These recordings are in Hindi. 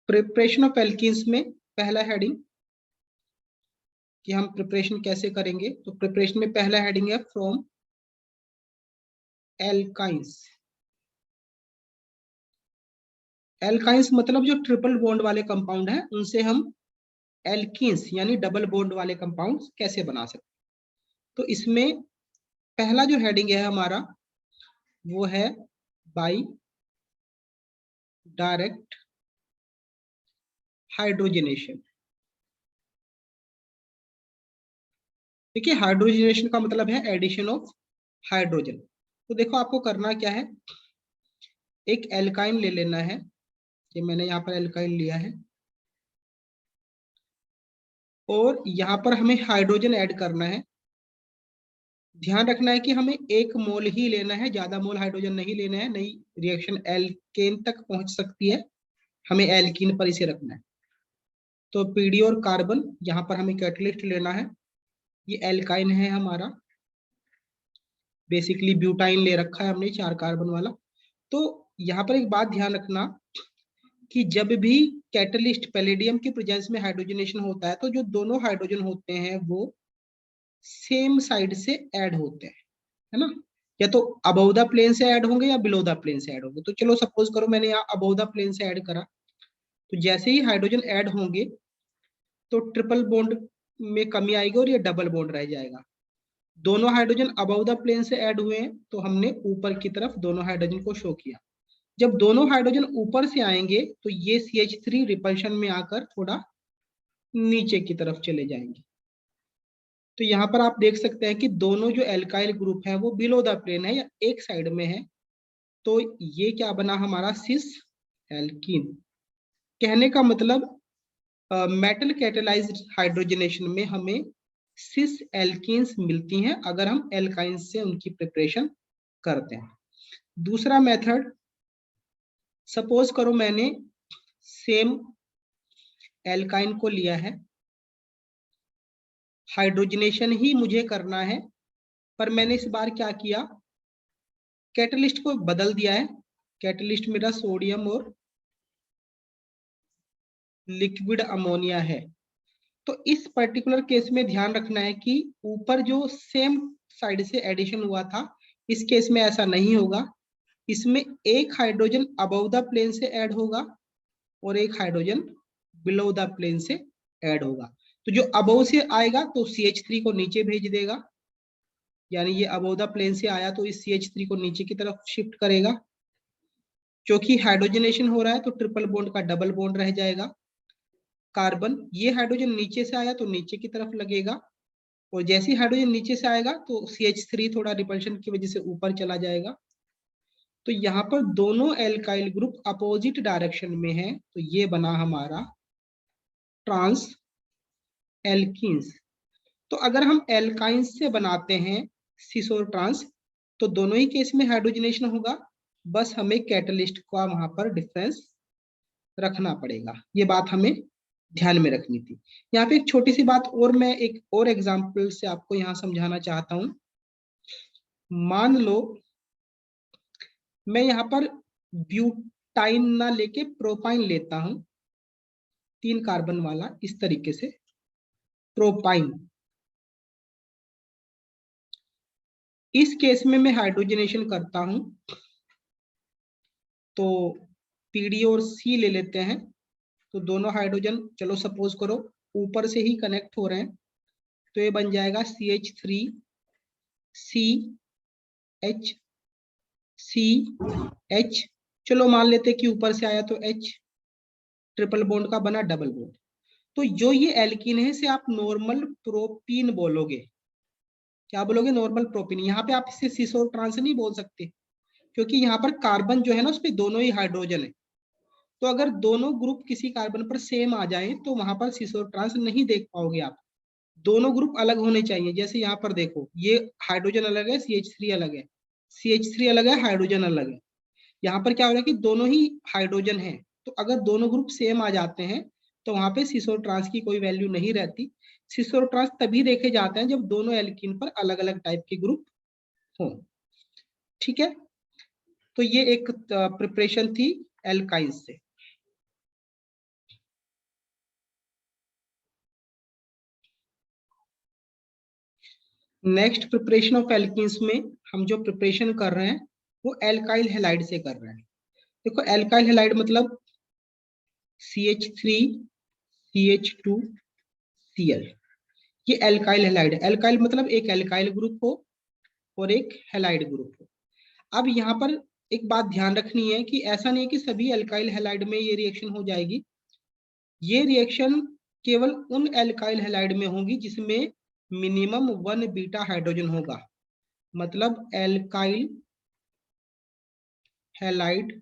प्रिपरेशन ऑफ एल्कीन्स में पहला हेडिंग कि हम प्रिपरेशन कैसे करेंगे, तो प्रिपरेशन में पहला हेडिंग है फ्रॉम एल्काइंस। एल्काइंस मतलब जो ट्रिपल बॉन्ड वाले कंपाउंड है उनसे हम एल्कीन्स यानी डबल बॉन्ड वाले कंपाउंड्स कैसे बना सकते हैं। तो इसमें पहला जो हेडिंग है हमारा वो है बाई डायरेक्ट हाइड्रोजनेशन। देखिए हाइड्रोजनेशन का मतलब है एडिशन ऑफ हाइड्रोजन। तो देखो आपको करना क्या है, एक एल्काइन ले लेना है, ये मैंने यहाँ पर एल्काइन लिया है, और यहाँ पर हमें हाइड्रोजन ऐड करना है। ध्यान रखना है कि हमें 1 मोल ही लेना है, ज्यादा मोल हाइड्रोजन नहीं लेना है, नहीं रिएक्शन एल्केन तक पहुंच सकती है, हमें एल्कीन पर इसे रखना है। तो पीडी और कार्बन, यहाँ पर हमें कैटलिस्ट लेना है, ये एल्काइन है हमारा, बेसिकली ब्यूटाइन ले रखा है हमने 4 कार्बन वाला। तो यहाँ पर एक बात ध्यान रखना कि जब भी कैटलिस्ट पैलेडियम के प्रेजेंस में हाइड्रोजनेशन होता है तो जो दोनों हाइड्रोजन होते हैं वो सेम साइड से ऐड होते हैं, है ना, या तो अबव द प्लेन से ऐड होंगे या बिलो द प्लेन से ऐड होंगे। तो चलो सपोज करो मैंने यहाँ अबव द प्लेन से ऐड करा, तो जैसे ही हाइड्रोजन ऐड होंगे तो ट्रिपल बॉन्ड में कमी आएगी और ये डबल बॉन्ड रह जाएगा। दोनों हाइड्रोजन अबव द प्लेन से ऐड हुए हैं तो हमने ऊपर की तरफ दोनों हाइड्रोजन को शो किया। जब दोनों हाइड्रोजन ऊपर से आएंगे तो ये CH3 रिपल्शन में आकर थोड़ा नीचे की तरफ चले जाएंगे। तो यहाँ पर आप देख सकते हैं कि दोनों जो एल्काइल ग्रुप है वो बिलो द प्लेन है या एक साइड में है। तो ये क्या बना हमारा सिस एल्कीन। कहने का मतलब मेटल कैटेलाइज्ड हाइड्रोजनेशन में हमें सिस एल्कीन्स मिलती हैं अगर हम एल्काइंस से उनकी प्रिपरेशन करते हैं। दूसरा मेथड, सपोज करो मैंने सेम एल्काइन को लिया है, हाइड्रोजनेशन ही मुझे करना है, पर मैंने इस बार क्या किया, कैटलिस्ट को बदल दिया है। कैटलिस्ट मेरा सोडियम और लिक्विड अमोनिया है। तो इस पर्टिकुलर केस में ध्यान रखना है कि ऊपर जो सेम साइड से एडिशन हुआ था, इस केस में ऐसा नहीं होगा। इसमें एक हाइड्रोजन अबव द प्लेन से ऐड होगा और एक हाइड्रोजन बिलो द प्लेन से ऐड होगा। तो जो अबव से आएगा तो CH3 को नीचे भेज देगा, यानी ये अबव द प्लेन से आया तो इस CH3 को नीचे की तरफ शिफ्ट करेगा। क्योंकि हाइड्रोजनेशन हो रहा है तो ट्रिपल बॉन्ड का डबल बॉन्ड रह जाएगा। कार्बन, ये हाइड्रोजन नीचे से आया तो नीचे की तरफ लगेगा, और जैसे ही हाइड्रोजन नीचे से आएगा तो CH3 थोड़ा रिपल्शन की वजह से ऊपर चला जाएगा। तो यहाँ पर दोनों एल्काइल ग्रुप अपोजिट डायरेक्शन में है, तो ये बना हमारा ट्रांस एल्कीन्स। तो अगर हम एल्काइंस से बनाते हैं सिस और ट्रांस तो दोनों ही केस में हाइड्रोजनेशन होगा, बस हमें कैटलिस्ट का वहां पर डिफरेंस रखना पड़ेगा। ये बात हमें ध्यान में रखनी थी। यहाँ पे एक छोटी सी बात और मैं एक और एग्जांपल से आपको यहाँ समझाना चाहता हूँ। मान लो मैं यहाँ पर ब्यूटाइन ना लेके प्रोपाइन लेता हूँ, 3 कार्बन वाला, इस तरीके से प्रोपाइन। इस केस में मैं हाइड्रोजनेशन करता हूं तो पीडी और सी ले लेते हैं। तो दोनों हाइड्रोजन चलो सपोज करो ऊपर से ही कनेक्ट हो रहे हैं, तो ये बन जाएगा CH3 CH CH। चलो मान लेते कि ऊपर से आया तो H, ट्रिपल बॉन्ड का बना डबल बॉन्ड। तो जो ये एल्कीन है इसे आप नॉर्मल प्रोपीन बोलोगे। क्या बोलोगे? Normal propene. यहाँ पे आप इसे सिस और ट्रांस नहीं बोल सकते, क्योंकि यहाँ पर कार्बन जो है ना उसपे दोनों ही हाइड्रोजन है। तो अगर दोनों ग्रुप किसी कार्बन पर सेम आ जाए तो वहां पर सिस और ट्रांस नहीं देख पाओगे आप। दोनों ग्रुप अलग होने चाहिए। जैसे यहाँ पर देखो ये हाइड्रोजन अलग है, CH3 अलग है, CH3 अलग है, हाइड्रोजन अलग है। यहाँ पर क्या हो रहा है कि दोनों ही हाइड्रोजन है, तो अगर दोनों ग्रुप सेम आ जाते हैं तो वहां पे सिस और ट्रांस की कोई वैल्यू नहीं रहती। सिस और ट्रांस तभी देखे जाते हैं जब दोनों एल्कीन पर अलग अलग टाइप के ग्रुप हो। ठीक है, तो ये एक प्रिपरेशन थी एल्काइंस से। नेक्स्ट प्रिपरेशन ऑफ एल्कीन्स में हम जो प्रिपरेशन कर रहे हैं वो एल्काइल हैलाइड से कर रहे हैं। देखो एल्काइल हैलाइड मतलब CH3 CH2 Cl, ये एल्काइल हैलाइड है। एल्काइल मतलब एक एल्काइल ग्रुप हो और एक हैलाइड ग्रुप हो। अब यहाँ पर एक बात ध्यान रखनी है कि ऐसा नहीं है कि सभी एल्काइल हैलाइड में ये रिएक्शन हो जाएगी। ये रिएक्शन केवल उन एल्काइल हैलाइड में होगी जिसमें मिनिमम 1 बीटा हाइड्रोजन होगा। मतलब alkyl halide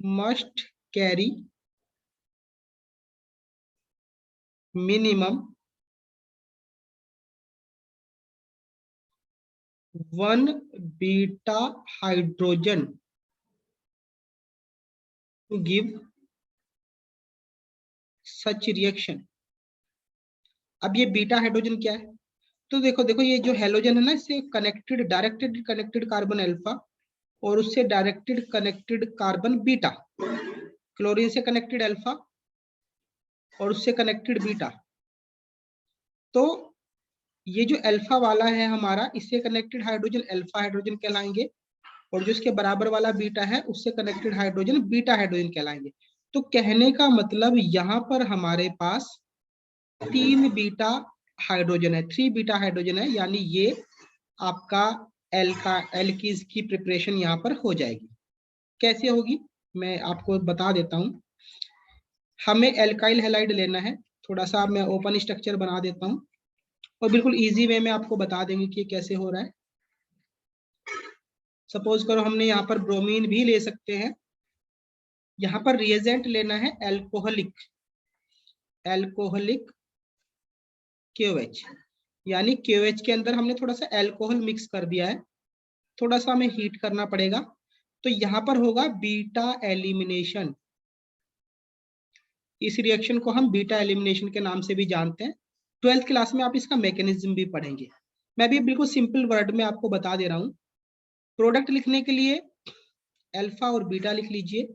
must carry minimum 1 beta hydrogen to give such reaction. अब ये बीटा हाइड्रोजन क्या है? तो देखो देखो ये जो हैलोजन है ना, इससे connected directed connected carbon alpha और उससे directed connected carbon beta, chlorine से कनेक्टेड अल्फा और उससे कनेक्टेड बीटा। तो ये जो अल्फा वाला है हमारा, इससे कनेक्टेड हाइड्रोजन अल्फा हाइड्रोजन कहलाएंगे और जो इसके बराबर वाला बीटा है उससे कनेक्टेड हाइड्रोजन बीटा हाइड्रोजन कहलाएंगे। तो कहने का मतलब यहाँ पर हमारे पास 3 बीटा हाइड्रोजन है, 3 बीटा हाइड्रोजन है, यानी ये आपका एल्कीन्स की प्रिपरेशन यहाँ पर हो जाएगी। कैसे होगी मैं आपको बता देता हूँ। हमें एल्काइल हैलाइड लेना है, थोड़ा सा मैं ओपन स्ट्रक्चर बना देता हूँ और बिल्कुल इजी वे में आपको बता देंगे कि कैसे हो रहा है। सपोज करो हमने यहाँ पर ब्रोमीन भी ले सकते हैं। यहाँ पर रिएजेंट लेना है एल्कोहलिक KOH, यानी KOH के अंदर हमने थोड़ा सा एल्कोहल मिक्स कर दिया है, थोड़ा सा हमें हीट करना पड़ेगा। तो यहाँ पर होगा बीटा एलिमिनेशन। इस रिएक्शन को हम बीटा एलिमिनेशन के नाम से भी जानते हैं। 12th क्लास में आप इसका मैकेनिज्म भी पढ़ेंगे। मैं भी बिल्कुल सिंपल वर्ड में आपको बता दे रहा हूँ। प्रोडक्ट लिखने के लिए अल्फा और बीटा लिख लीजिए।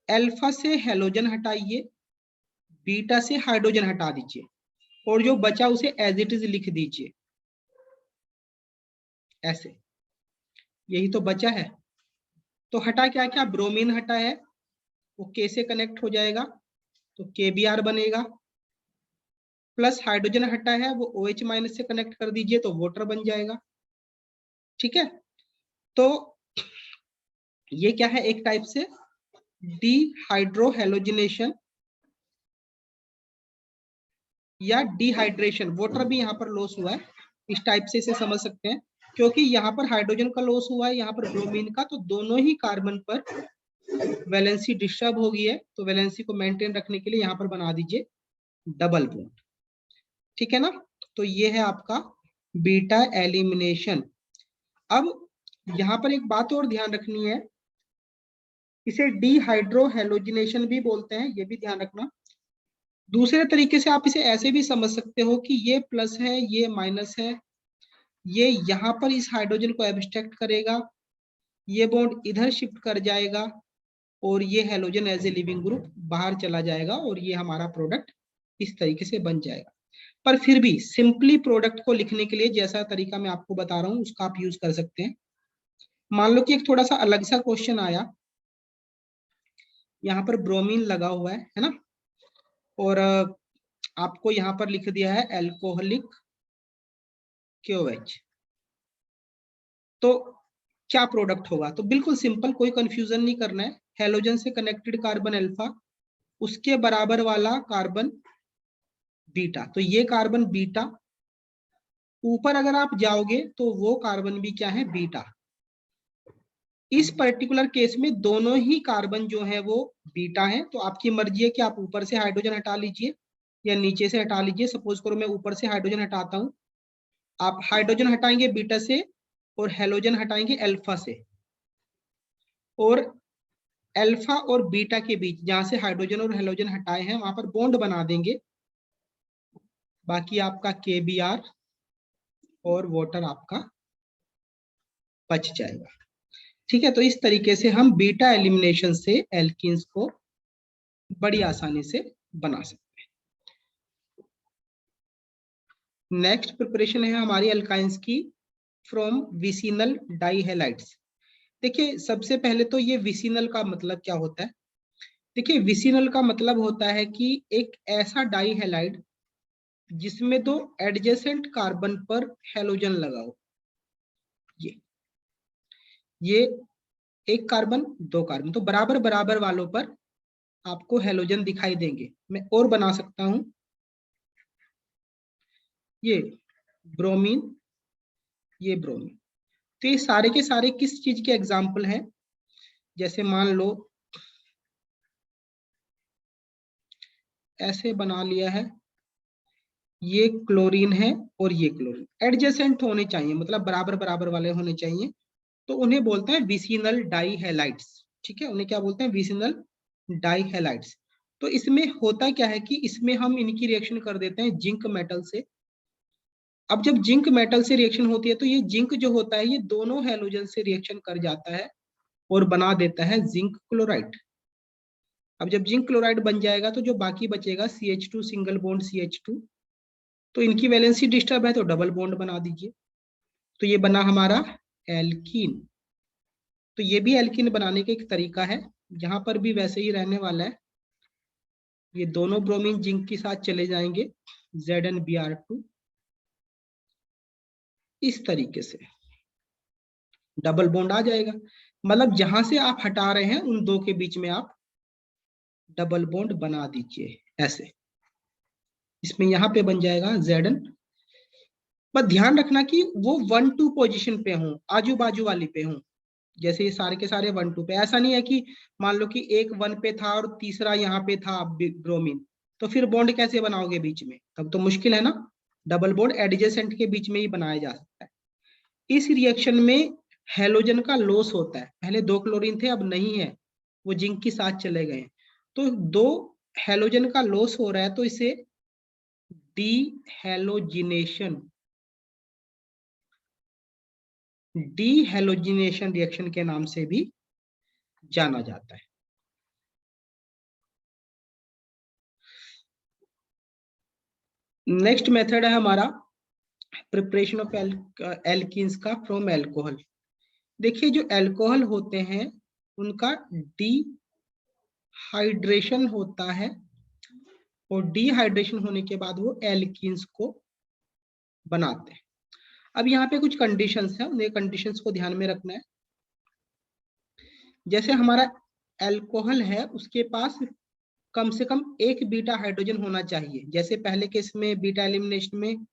अल्फा से हैलोजन हटाइए, बीटा से हाइड्रोजन हटा दीजिए और जो बचा उसे एज इट इज लिख दीजिए ऐसे। यही तो बचा है। तो हटा क्या क्या? ब्रोमीन हटा है, वो के से कनेक्ट हो जाएगा तो KBr बनेगा। प्लस हाइड्रोजन हटा है, वो OH माइनस से कनेक्ट कर दीजिए तो वाटर बन जाएगा। ठीक है, तो ये क्या है? एक टाइप से डिहाइड्रोहेलोजिनेशन या डिहाइड्रेशन, वाटर भी यहाँ पर लॉस हुआ है, इस टाइप से इसे समझ सकते हैं। क्योंकि यहाँ पर हाइड्रोजन का लॉस हुआ है, यहाँ पर ब्रोमीन का, तो दोनों ही कार्बन पर वैलेंसी डिस्टर्ब हो गई है। तो वैलेंसी को मेंटेन रखने के लिए यहाँ पर बना दीजिए डबल बॉन्ड। ठीक है ना? तो ये है आपका बीटा एलिमिनेशन। अब यहाँ पर एक बात और ध्यान रखनी है, इसे डिहाइड्रोहेलोजिनेशन भी बोलते हैं, ये भी ध्यान रखना। दूसरे तरीके से आप इसे ऐसे भी समझ सकते हो कि ये प्लस है, ये माइनस है, ये यहाँ पर इस हाइड्रोजन को एब्स्ट्रैक्ट करेगा, ये बॉन्ड इधर शिफ्ट कर जाएगा और ये halogen as a leaving group बाहर चला जाएगा और ये हमारा प्रोडक्ट इस तरीके से बन जाएगा। पर फिर भी सिंपली प्रोडक्ट को लिखने के लिए जैसा तरीका मैं आपको बता रहा हूँ उसका आप यूज कर सकते हैं। मान लो कि एक थोड़ा सा अलग सा क्वेश्चन आया, यहाँ पर ब्रोमीन लगा हुआ है ना, और आपको यहाँ पर लिख दिया है एल्कोहलिक KOH, तो क्या प्रोडक्ट होगा? तो बिल्कुल सिंपल, कोई कंफ्यूजन नहीं करना है। हैलोजन से कनेक्टेड कार्बन अल्फा, उसके बराबर वाला कार्बन बीटा, तो ये कार्बन बीटा, ऊपर अगर आप जाओगे तो वो कार्बन भी क्या है? बीटा। इस पर्टिकुलर केस में दोनों ही कार्बन जो है वो बीटा है। तो आपकी मर्जी है कि आप ऊपर से हाइड्रोजन हटा लीजिए या नीचे से हटा लीजिए। सपोज करो मैं ऊपर से हाइड्रोजन हटाता हूँ, आप हाइड्रोजन हटाएंगे बीटा से और हैलोजन हटाएंगे अल्फा से, और अल्फा और बीटा के बीच जहां से हाइड्रोजन और हैलोजन हटाए हैं वहां पर बॉन्ड बना देंगे। बाकी आपका KBr और वाटर आपका बच जाएगा। ठीक है, तो इस तरीके से हम बीटा एलिमिनेशन से एल्कीन्स को बड़ी आसानी से बना सकते हैं। नेक्स्ट प्रिपरेशन है हमारी अल्काइंस की फ्रॉम विसिनल डाइहैलाइड्स। देखिए सबसे पहले तो ये विसिनल का मतलब क्या होता है। देखिए विसिनल का मतलब होता है कि एक ऐसा डाइहैलाइड जिसमें दो एडजेसेंट कार्बन पर हेलोजन लगा हो। ये एक कार्बन दो कार्बन, तो बराबर बराबर वालों पर आपको हेलोजन दिखाई देंगे। मैं और बना सकता हूं, ये ब्रोमीन, ये ब्रोमीन। तो ये सारे के सारे किस चीज के एग्जाम्पल हैं? जैसे मान लो ऐसे बना लिया है, ये क्लोरीन है और ये क्लोरीन एडजेसेंट होने चाहिए, मतलब बराबर बराबर वाले होने चाहिए, तो उन्हें बोलते हैं विसिनल डाइहैलाइड्स। ठीक है, उन्हें क्या बोलते हैं? विसिनल डाइहैलाइड्स। तो इसमें होता क्या है कि इसमें हम इनकी रिएक्शन कर देते हैं जिंक मेटल से। अब जब जिंक मेटल से रिएक्शन होती है तो ये जिंक जो होता है ये दोनों हैलोजन से रिएक्शन कर जाता है और बना देता है जिंक क्लोराइड। अब जब जिंक क्लोराइड बन जाएगा तो जो बाकी बचेगा CH2 सिंगल बॉन्ड CH2, तो इनकी वैलेंसी डिस्टर्ब है तो डबल बॉन्ड बना दीजिए, तो ये बना हमारा एल्कीन। तो ये भी एल्कीन बनाने का एक तरीका है, यहाँ पर भी वैसे ही रहने वाला है। ये दोनों ब्रोमीन जिंक के साथ चले जाएंगे ZnBr2, इस तरीके से डबल बॉन्ड आ जाएगा। मतलब जहां से आप हटा रहे हैं उन दो के बीच में आप डबल बॉन्ड बना दीजिए ऐसे। इसमें यहाँ पे बन जाएगा Zn। बस ध्यान रखना कि वो 1-2 पोजीशन पे हो, आजू बाजू वाली पे हो। जैसे ये सारे के सारे 1-2 पे, ऐसा नहीं है कि मान लो कि एक 1 पे था और तीसरा यहाँ पे था ब्रोमीन, तो फिर बॉन्ड कैसे बनाओगे बीच में? तब तो मुश्किल है ना। डबल बॉन्ड एडजेसेंट के बीच में ही बनाया जा सकता है। इस रिएक्शन में हेलोजन का लॉस होता है। पहले 2 क्लोरीन थे, अब नहीं है, वो जिंक के साथ चले गए, तो 2 हेलोजन का लॉस हो रहा है, तो इसे डीहेलोजिनेशन रिएक्शन के नाम से भी जाना जाता है। नेक्स्ट मेथड है हमारा प्रिपरेशन ऑफ एल्कीन्स का फ्रॉम एल्कोहल। देखिए जो एल्कोहल होते हैं उनका डिहाइड्रेशन होता है, और डिहाइड्रेशन होने के बाद वो एल्कीन्स को बनाते हैं। अब यहाँ पे कुछ कंडीशंस हैं, उन्हें कंडीशंस को ध्यान में रखना है। जैसे हमारा एल्कोहल है उसके पास कम से कम एक बीटा हाइड्रोजन होना चाहिए। जैसे पहले केस में बीटा एलिमिनेशन में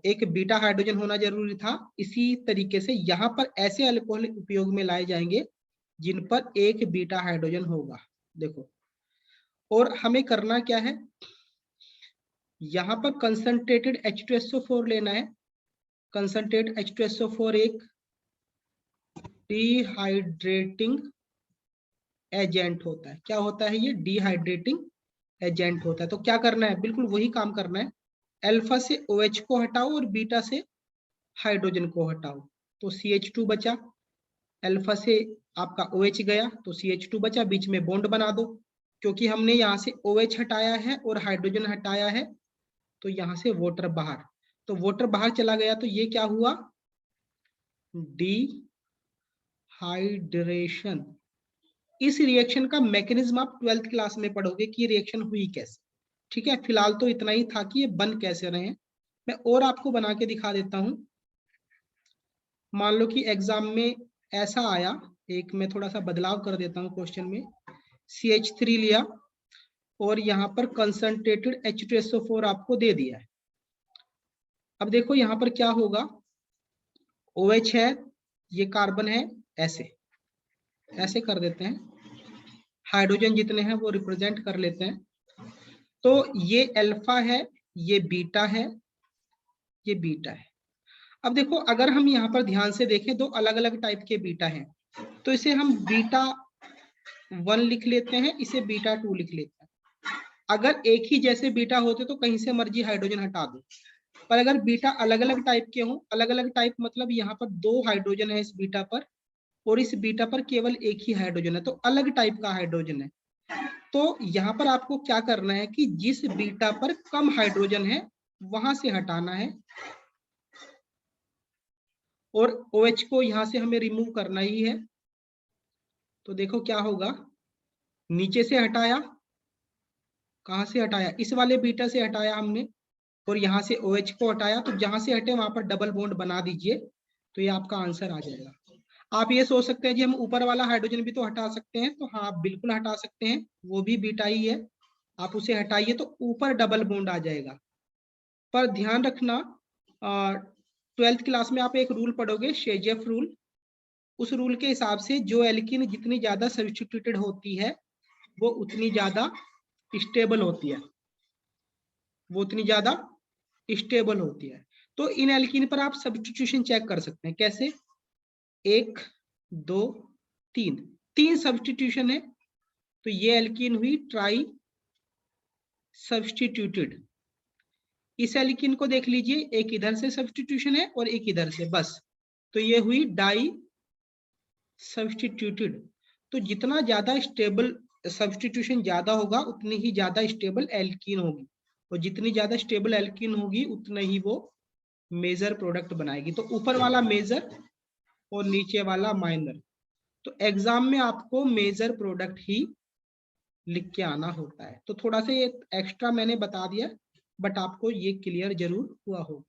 एक बीटा हाइड्रोजन होना जरूरी था, इसी तरीके से यहाँ पर ऐसे अल्कोहल उपयोग में लाए जाएंगे जिन पर एक बीटा हाइड्रोजन होगा। देखो, और हमें करना क्या है, यहाँ पर कंसंट्रेटेड H2SO4 लेना है। कंसंट्रेट H2SO4 एक डिहाइड्रेटिंग एजेंट होता है। क्या होता है ये? डिहाइड्रेटिंग एजेंट होता है। तो क्या करना है? बिल्कुल वही काम करना है, अल्फा से OH को हटाओ और बीटा से हाइड्रोजन को हटाओ, तो CH2 बचा। अल्फा से आपका OH गया तो CH2 बचा, बीच में बॉन्ड बना दो। क्योंकि हमने यहाँ से OH हटाया है और हाइड्रोजन हटाया है, तो यहाँ से वाटर बाहर, तो वाटर बाहर चला गया, तो ये क्या हुआ? डिहाइड्रेशन। इस रिएक्शन का मैकेनिज्म आप 12th क्लास में पढ़ोगे कि रिएक्शन हुई कैसे। ठीक है, फिलहाल तो इतना ही था कि ये बन कैसे रहे हैं। मैं और आपको बना के दिखा देता हूं। मान लो कि एग्जाम में ऐसा आया, एक मैं थोड़ा सा बदलाव कर देता हूं क्वेश्चन में। CH3 लिया और यहाँ पर कंसंट्रेटेड H2SO4 आपको दे दिया है। अब देखो यहाँ पर क्या होगा, OH है, ये कार्बन है, ऐसे ऐसे कर देते हैं, हाइड्रोजन जितने हैं वो रिप्रेजेंट कर लेते हैं। तो ये अल्फा है, ये बीटा है, ये बीटा है। अब देखो अगर हम यहाँ पर ध्यान से देखें, दो अलग अलग टाइप के बीटा हैं, तो इसे हम बीटा 1 लिख लेते हैं, इसे बीटा 2 लिख लेते हैं। अगर एक ही जैसे बीटा होते तो कहीं से मर्जी हाइड्रोजन हटा दो, पर अगर बीटा अलग अलग टाइप के हों, अलग अलग टाइप मतलब यहाँ पर 2 हाइड्रोजन है इस बीटा पर, और इस बीटा पर केवल एक ही हाइड्रोजन है, तो अलग टाइप का हाइड्रोजन है। तो यहाँ पर आपको क्या करना है कि जिस बीटा पर कम हाइड्रोजन है वहां से हटाना है और OH को यहां से हमें रिमूव करना ही है। तो देखो क्या होगा, नीचे से हटाया, कहां से हटाया, इस वाले बीटा से हटाया हमने, और यहाँ से OH को हटाया, तो जहां से हटे वहां पर डबल बॉन्ड बना दीजिए, तो ये आपका आंसर आ जाएगा। आप ये सोच सकते हैं जी हम ऊपर वाला हाइड्रोजन भी तो हटा सकते हैं, तो हाँ आप बिल्कुल हटा सकते हैं, वो भी बीटा ही है, आप उसे हटाइए तो ऊपर डबल बॉन्ड आ जाएगा। पर ध्यान रखना, 12th क्लास में आप एक रूल पढ़ोगे, शेजेफ रूल, उस रूल के हिसाब से जो एल्कीन जितनी ज्यादा सब्स्टिट्यूटेड होती है वो उतनी ज्यादा स्टेबल होती है, वो उतनी ज्यादा स्टेबल होती है। तो इन एल्कीन पर आप सब्स्टिट्यूशन चेक कर सकते हैं, कैसे, 1 2 3, 3 सब्स्टिट्यूशन है, तो ये एल्कीन हुई ट्राई सब्स्टिट्यूटेड। इस एल्कीन को देख लीजिए, एक इधर से सब्स्टिट्यूशन है और एक इधर से, बस, तो ये हुई डाई सब्स्टिट्यूटेड। तो जितना ज्यादा स्टेबल सब्स्टिट्यूशन ज्यादा होगा उतनी ही ज्यादा स्टेबल एल्कीन होगी, और जितनी ज्यादा स्टेबल एल्कीन होगी उतना ही वो मेजर प्रोडक्ट बनाएगी। तो ऊपर वाला मेजर और नीचे वाला माइनर, तो एग्जाम में आपको मेजर प्रोडक्ट ही लिख के आना होता है। तो थोड़ा सा ये एक्स्ट्रा मैंने बता दिया, बट आपको ये क्लियर जरूर हुआ होगा।